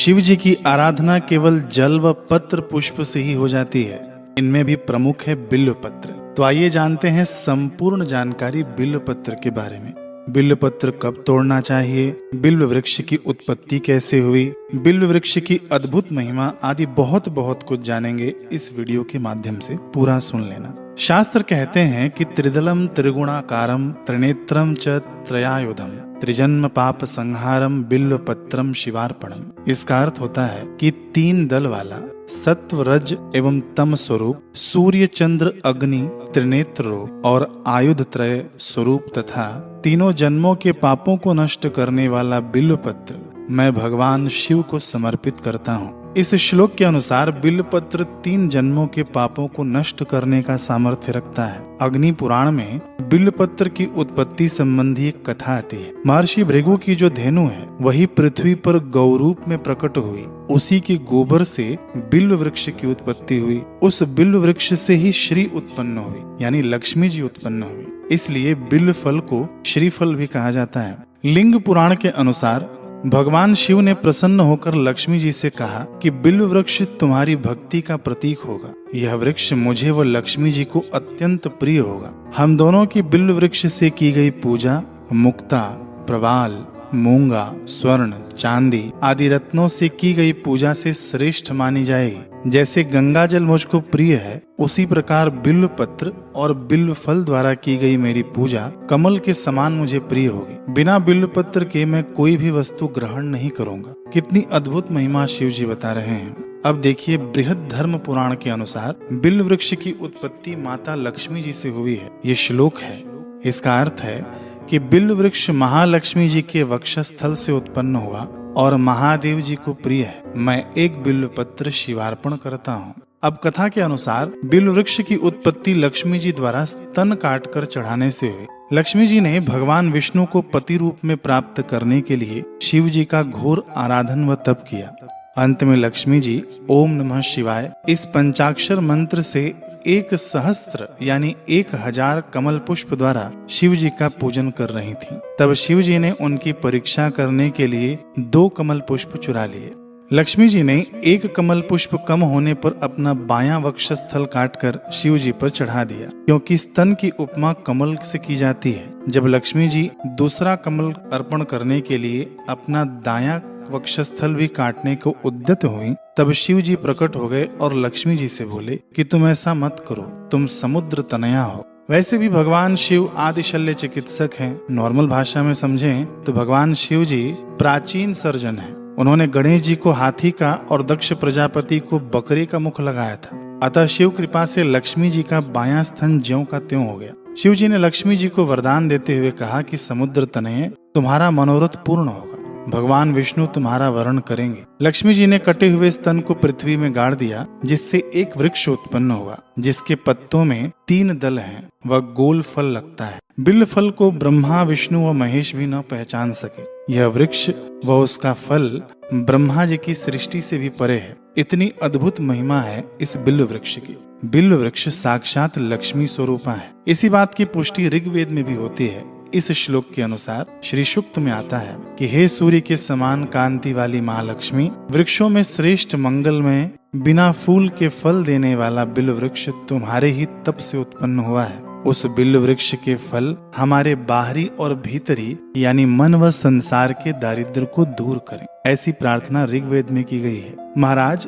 शिव जी की आराधना केवल जल व पत्र पुष्प से ही हो जाती है। इनमें भी प्रमुख है बिल्व पत्र। तो आइए जानते हैं संपूर्ण जानकारी बिल्व पत्र के बारे में। बिल्व पत्र कब तोड़ना चाहिए, बिल्व वृक्ष की उत्पत्ति कैसे हुई, बिल्व वृक्ष की अद्भुत महिमा आदि बहुत कुछ जानेंगे इस वीडियो के माध्यम से। पूरा सुन लेना। शास्त्र कहते हैं कि त्रिदलम त्रिगुणाकारम त्रिनेत्रम च त्रयायुधम त्रिजन्म पाप संहारम बिल्व पत्रम शिवार्पणम। इसका अर्थ होता है कि 3 दल वाला सत्व रज एवं तम स्वरूप, सूर्य चंद्र अग्नि त्रिनेत्र रूप और आयुध त्रय स्वरूप तथा तीनों जन्मों के पापों को नष्ट करने वाला बिल्व पत्र मैं भगवान शिव को समर्पित करता हूँ। इस श्लोक के अनुसार बिल्व पत्र 3 जन्मों के पापों को नष्ट करने का सामर्थ्य रखता है। अग्नि पुराण में बिल्व पत्र की उत्पत्ति संबंधी एक कथा आती है। महर्षि भृगु की जो धेनु है वही पृथ्वी पर गौ रूप में प्रकट हुई। उसी के गोबर से बिल्व वृक्ष की उत्पत्ति हुई। उस बिल्व वृक्ष से ही श्री उत्पन्न हुई, यानी लक्ष्मी जी उत्पन्न हुई। इसलिए बिल्व फल को श्रीफल भी कहा जाता है। लिंग पुराण के अनुसार भगवान शिव ने प्रसन्न होकर लक्ष्मी जी से कहा कि बिल्व वृक्ष तुम्हारी भक्ति का प्रतीक होगा। यह वृक्ष मुझे व लक्ष्मी जी को अत्यंत प्रिय होगा। हम दोनों की बिल्व वृक्ष से की गई पूजा मुक्ता, प्रवाल, मूंगा, स्वर्ण, चांदी आदि रत्नों से की गई पूजा से श्रेष्ठ मानी जाएगी। जैसे गंगा जल मुझको प्रिय है, उसी प्रकार बिल्व पत्र और बिल्व फल द्वारा की गई मेरी पूजा कमल के समान मुझे प्रिय होगी। बिना बिल्व पत्र के मैं कोई भी वस्तु ग्रहण नहीं करूंगा। कितनी अद्भुत महिमा शिव जी बता रहे हैं। अब देखिए, बृहद धर्म पुराण के अनुसार बिल्व वृक्ष की उत्पत्ति माता लक्ष्मी जी से हुई है। ये श्लोक है। इसका अर्थ है कि बिल्व वृक्ष महालक्ष्मी जी के वक्षस्थल से उत्पन्न हुआ और महादेव जी को प्रिय है। मैं एक बिल्व पत्र शिवार्पण करता हूँ। अब कथा के अनुसार बिल्व वृक्ष की उत्पत्ति लक्ष्मी जी द्वारा स्तन काटकर चढ़ाने से हुई। लक्ष्मी जी ने भगवान विष्णु को पति रूप में प्राप्त करने के लिए शिव जी का घोर आराधन व तप किया। अंत में लक्ष्मी जी ओम नमः शिवाय इस पंचाक्षर मंत्र से 1 सहस्त्र यानी 1000 कमल पुष्प द्वारा शिव जी का पूजन कर रही थीं। तब शिव जी ने उनकी परीक्षा करने के लिए 2 कमल पुष्प चुरा लिए। लक्ष्मी जी ने 1 कमल पुष्प कम होने पर अपना बायां वक्षस्थल काटकर शिव जी पर चढ़ा दिया, क्योंकि स्तन की उपमा कमल से की जाती है। जब लक्ष्मी जी दूसरा कमल अर्पण करने के लिए अपना दायां वक्षस्थल भी काटने को उद्यत हुई, तब शिव जी प्रकट हो गए और लक्ष्मी जी से बोले कि तुम ऐसा मत करो, तुम समुद्र तनया हो। वैसे भी भगवान शिव आदि शल्य चिकित्सक हैं। नॉर्मल भाषा में समझें तो भगवान शिव जी प्राचीन सर्जन हैं। उन्होंने गणेश जी को हाथी का और दक्ष प्रजापति को बकरे का मुख लगाया था। अतः शिव कृपा से लक्ष्मी जी का बायां स्तन ज्यों का त्यों हो गया। शिव जी ने लक्ष्मी जी को वरदान देते हुए कहा कि समुद्र तनये तुम्हारा मनोरथ पूर्ण होगा। भगवान विष्णु तुम्हारा वरण करेंगे। लक्ष्मी जी ने कटे हुए स्तन को पृथ्वी में गाड़ दिया, जिससे एक वृक्ष उत्पन्न हुआ, जिसके पत्तों में 3 दल हैं व गोल फल लगता है। बिल्व फल को ब्रह्मा, विष्णु व महेश भी न पहचान सके। यह वृक्ष व उसका फल ब्रह्मा जी की सृष्टि से भी परे है। इतनी अद्भुत महिमा है इस बिल्व वृक्ष की। बिल्व वृक्ष साक्षात लक्ष्मी स्वरूपा है। इसी बात की पुष्टि ऋग्वेद में भी होती है। इस श्लोक के अनुसार श्री सूक्त में आता है कि हे सूर्य के समान कांति वाली महालक्ष्मी, वृक्षों में श्रेष्ठ मंगलमय बिना फूल के फल देने वाला बिल्व वृक्ष तुम्हारे ही तप से उत्पन्न हुआ है। उस बिल्व वृक्ष के फल हमारे बाहरी और भीतरी यानी मन व संसार के दारिद्र्य को दूर करें। ऐसी प्रार्थना ऋग्वेद में की गई है। महाराज,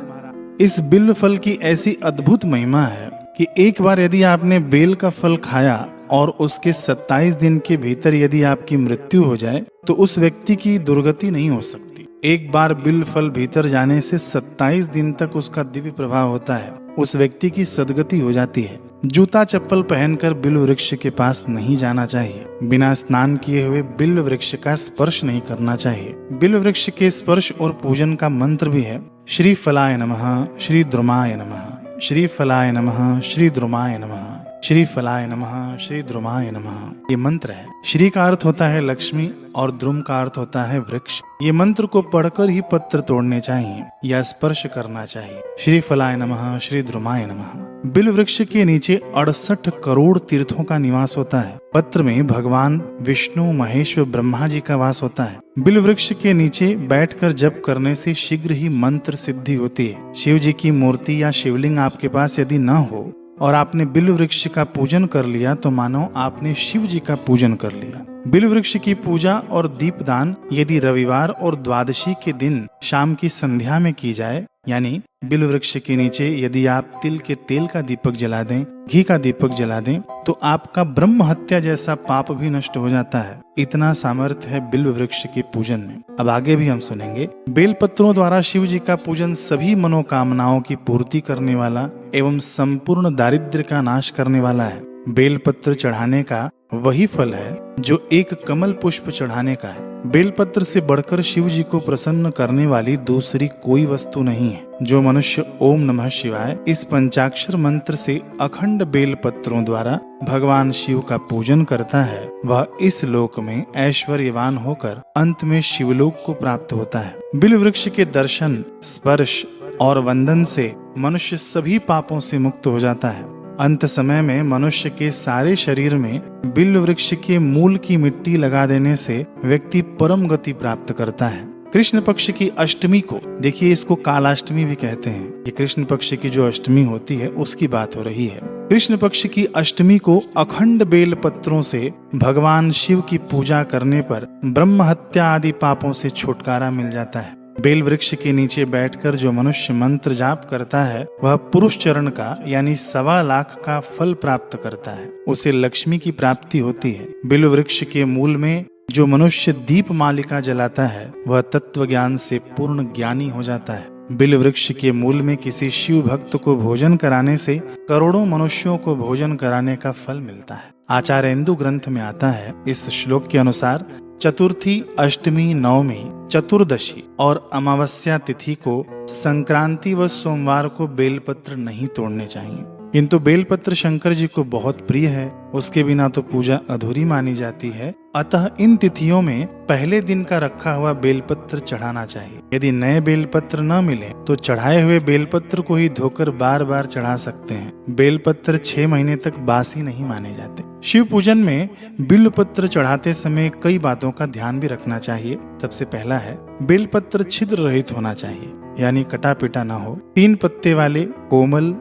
इस बिल्व फल की ऐसी अद्भुत महिमा है कि एक बार यदि आपने बेल का फल खाया और उसके 27 दिन के भीतर यदि आपकी मृत्यु हो जाए तो उस व्यक्ति की दुर्गति नहीं हो सकती। एक बार बिल्व फल भीतर जाने से 27 दिन तक उसका दिव्य प्रभाव होता है। उस व्यक्ति की सद्गति हो जाती है। जूता चप्पल पहनकर बिल्व वृक्ष के पास नहीं जाना चाहिए। बिना स्नान किए हुए बिल्व वृक्ष का स्पर्श नहीं करना चाहिए। बिल्व वृक्ष के स्पर्श और पूजन का मंत्र भी है श्री फलाय नमः, श्री द्रुमाय नमः, श्री फलाय नमः, श्री द्रुमाय नमः। श्री फलाय नमः, श्री द्रुमाय नमः। ये मंत्र है। श्री का अर्थ होता है लक्ष्मी और द्रुम का अर्थ होता है वृक्ष। ये मंत्र को पढ़कर ही पत्र तोड़ने चाहिए या स्पर्श करना चाहिए। श्री फलाय नमः, श्री द्रुमाय नमः। बिल्व वृक्ष के नीचे 68 करोड़ तीर्थों का निवास होता है। पत्र में भगवान विष्णु, महेश व ब्रह्मा जी का वास होता है। बिल्व वृक्ष के नीचे बैठकर जप करने से शीघ्र ही मंत्र सिद्धि होती है। शिव जी की मूर्ति या शिवलिंग आपके पास यदि न हो और आपने बिल्व वृक्ष का पूजन कर लिया तो मानो आपने शिव जी का पूजन कर लिया। बिल्व वृक्ष की पूजा और दीपदान यदि रविवार और द्वादशी के दिन शाम की संध्या में की जाए, यानी बिल्व वृक्ष के नीचे यदि आप तिल के तेल का दीपक जला दें, घी का दीपक जला दें, तो आपका ब्रह्म हत्या जैसा पाप भी नष्ट हो जाता है। इतना सामर्थ्य है बिल्व वृक्ष के पूजन में। अब आगे भी हम सुनेंगे। बेल पत्रों द्वारा शिव जी का पूजन सभी मनोकामनाओं की पूर्ति करने वाला एवं संपूर्ण दारिद्र्य का नाश करने वाला है। बेल पत्र चढ़ाने का वही फल है जो एक कमल पुष्प चढ़ाने का है। बेलपत्र से बढ़कर शिव जी को प्रसन्न करने वाली दूसरी कोई वस्तु नहीं है। जो मनुष्य ओम नमः शिवाय इस पंचाक्षर मंत्र से अखंड बेल पत्रों द्वारा भगवान शिव का पूजन करता है, वह इस लोक में ऐश्वर्यवान होकर अंत में शिवलोक को प्राप्त होता है। बिल्व वृक्ष के दर्शन, स्पर्श और वंदन से मनुष्य सभी पापों से मुक्त हो जाता है। अंत समय में मनुष्य के सारे शरीर में बिल्व वृक्ष के मूल की मिट्टी लगा देने से व्यक्ति परम गति प्राप्त करता है। कृष्ण पक्ष की अष्टमी को देखिए, इसको कालाष्टमी भी कहते हैं। ये कृष्ण पक्ष की जो अष्टमी होती है उसकी बात हो रही है। कृष्ण पक्ष की अष्टमी को अखंड बेल पत्रों से भगवान शिव की पूजा करने पर ब्रह्म हत्या आदि पापों से छुटकारा मिल जाता है। बेल वृक्ष के नीचे बैठकर जो मनुष्य मंत्र जाप करता है वह पुरुष चरण का यानी 1.25 लाख का फल प्राप्त करता है। उसे लक्ष्मी की प्राप्ति होती है। बेल वृक्ष के मूल में जो मनुष्य दीप मालिका जलाता है वह तत्व ज्ञान से पूर्ण ज्ञानी हो जाता है। बेल वृक्ष के मूल में किसी शिव भक्त को भोजन कराने से करोड़ों मनुष्यों को भोजन कराने का फल मिलता है। आचार्येन्दु ग्रंथ में आता है, इस श्लोक के अनुसार चतुर्थी, अष्टमी, नवमी, चतुर्दशी और अमावस्या तिथि को संक्रांति व सोमवार को बेलपत्र नहीं तोड़ने चाहिए। किंतु बेलपत्र शंकर जी को बहुत प्रिय है, उसके बिना तो पूजा अधूरी मानी जाती है। अतः इन तिथियों में पहले दिन का रखा हुआ बेलपत्र चढ़ाना चाहिए। यदि नए बेलपत्र न मिले तो चढ़ाए हुए बेलपत्र को ही धोकर बार बार चढ़ा सकते हैं। बेलपत्र 6 महीने तक बासी नहीं माने जाते। शिव पूजन में बिल्वपत्र चढ़ाते समय कई बातों का ध्यान भी रखना चाहिए। सबसे पहला है, बेलपत्र छिद्र रहित होना चाहिए, यानी कटा पिटा ना हो। 3 पत्ते वाले कोमल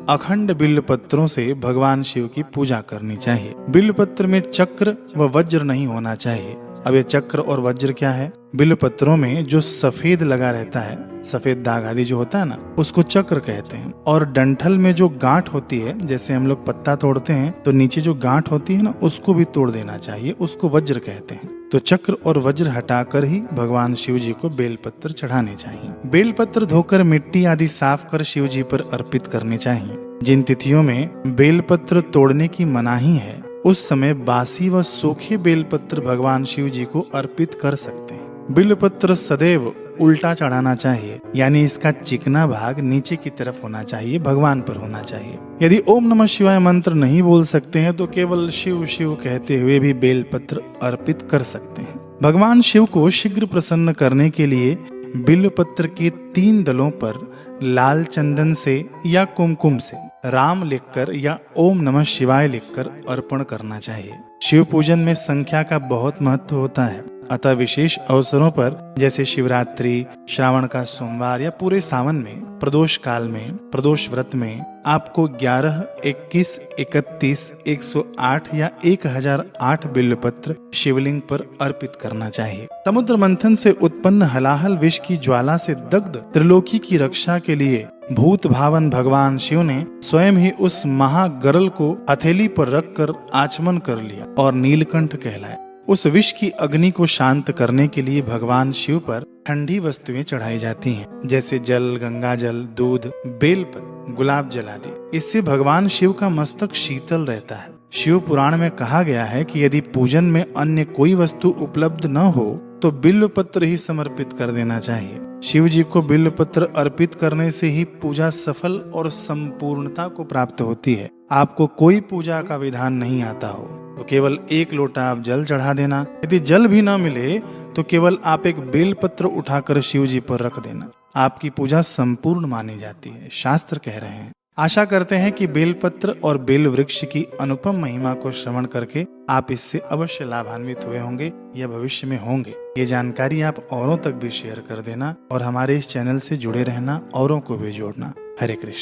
अखंड बिल्व पत्रों से भगवान शिव की पूजा करनी चाहिए। बिल्व पत्र में चक्र व वज्र नहीं होना चाहिए। अब ये चक्र और वज्र क्या है? बिल्व पत्रों में जो सफेद लगा रहता है, सफेद दाग आदि जो होता है ना, उसको चक्र कहते हैं। और डंठल में जो गांठ होती है, जैसे हम लोग पत्ता तोड़ते हैं तो नीचे जो गांठ होती है ना, उसको भी तोड़ देना चाहिए, उसको वज्र कहते हैं। तो चक्र और वज्र हटाकर ही भगवान शिव जी को बेलपत्र चढ़ाने चाहिए। बेलपत्र धोकर मिट्टी आदि साफ कर शिव जी पर अर्पित करने चाहिए। जिन तिथियों में बेलपत्र तोड़ने की मनाही है, उस समय बासी व सूखे बेलपत्र भगवान शिव जी को अर्पित कर सकते हैं। बेलपत्र सदैव उल्टा चढ़ाना चाहिए, यानी इसका चिकना भाग नीचे की तरफ होना चाहिए, भगवान पर होना चाहिए। यदि ओम नमः शिवाय मंत्र नहीं बोल सकते हैं तो केवल शिव शिव कहते हुए भी बेलपत्र अर्पित कर सकते हैं। भगवान शिव को शीघ्र प्रसन्न करने के लिए बिल्वपत्र के 3 दलों पर लाल चंदन से या कुमकुम से राम लिखकर या ओम नमः शिवाय लिखकर अर्पण करना चाहिए। शिव पूजन में संख्या का बहुत महत्व होता है। अतः विशेष अवसरों पर जैसे शिवरात्रि, श्रावण का सोमवार या पूरे सावन में, प्रदोष काल में, प्रदोष व्रत में आपको 11, 21, 31, 108 या 1008 बिल्वपत्र शिवलिंग पर अर्पित करना चाहिए। समुद्र मंथन से उत्पन्न हलाहल विष की ज्वाला से दग्ध त्रिलोकी की रक्षा के लिए भूत भावन भगवान शिव ने स्वयं ही उस महागरल को हथेली पर रखकर आचमन कर लिया और नीलकंठ कहलाए। उस विष की अग्नि को शांत करने के लिए भगवान शिव पर ठंडी वस्तुएं चढ़ाई जाती हैं, जैसे जल, गंगा जल, दूध, बेलपत्र, गुलाब जल आदि। इससे भगवान शिव का मस्तक शीतल रहता है। शिव पुराण में कहा गया है कि यदि पूजन में अन्य कोई वस्तु उपलब्ध न हो तो बिल्वपत्र ही समर्पित कर देना चाहिए। शिव जी को बिल्वपत्र अर्पित करने से ही पूजा सफल और संपूर्णता को प्राप्त होती है। आपको कोई पूजा का विधान नहीं आता हो तो केवल एक लोटा आप जल चढ़ा देना। यदि जल भी ना मिले तो केवल आप एक बेलपत्र उठाकर शिव जी पर रख देना, आपकी पूजा संपूर्ण मानी जाती है, शास्त्र कह रहे हैं। आशा करते हैं कि बेलपत्र और बेल वृक्ष की अनुपम महिमा को श्रवण करके आप इससे अवश्य लाभान्वित हुए होंगे या भविष्य में होंगे। ये जानकारी आप औरों तक भी शेयर कर देना और हमारे इस चैनल से जुड़े रहना, औरों को भी जोड़ना। हरे कृष्ण।